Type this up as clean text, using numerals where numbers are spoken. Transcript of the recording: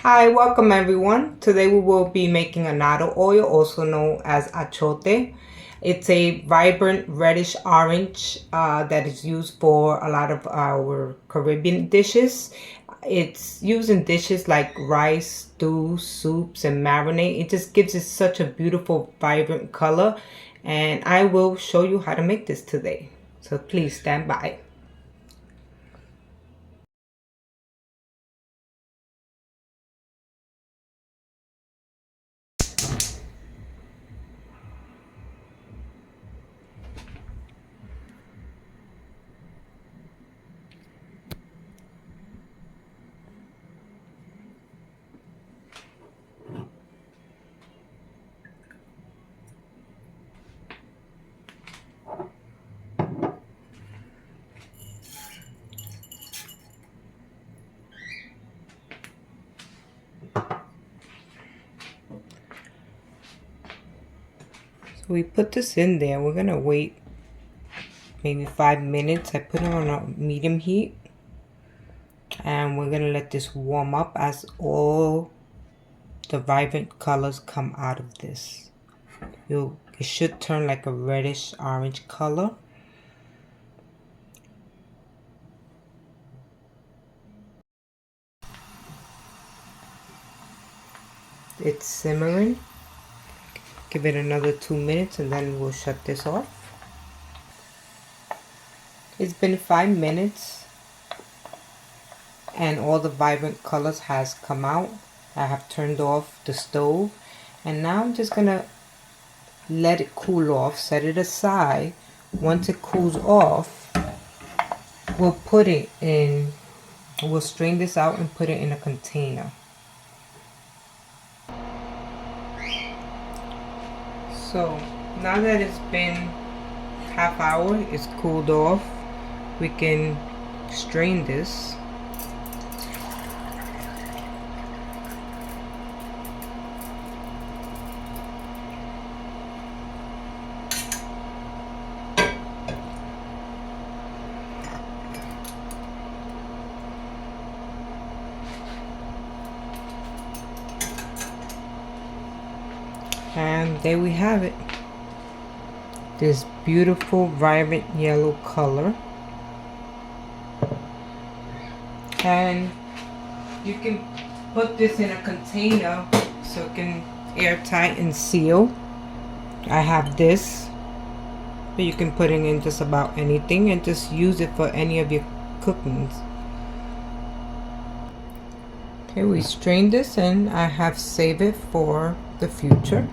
Hi, welcome everyone. Today we will be making annatto oil, also known as achiote. It's a vibrant reddish orange that is used for a lot of our Caribbean dishes. It's used in dishes like rice, stews, soups, and marinade. It just gives it such a beautiful, vibrant color. And I will show you how to make this today. So please stand by. So we put this in there. We're gonna wait maybe 5 minutes. I put it on a medium heat, and we're gonna let this warm up as all the vibrant colors come out of this. It should turn like a reddish orange color. It's simmering. Give it another 2 minutes and then we'll shut this off. It's been 5 minutes and all the vibrant colors has come out. I have turned off the stove, and now I'm just gonna let it cool off, set it aside. Once it cools off, we'll strain this out and put it in a container. So now that it's been half hour, it's cooled off, we can strain this. And there we have it. This beautiful vibrant yellow color. And you can put this in a container so it can airtight and seal. I have this, but you can put it in just about anything and just use it for any of your cookings. Okay, we strained this and I have saved it for the future.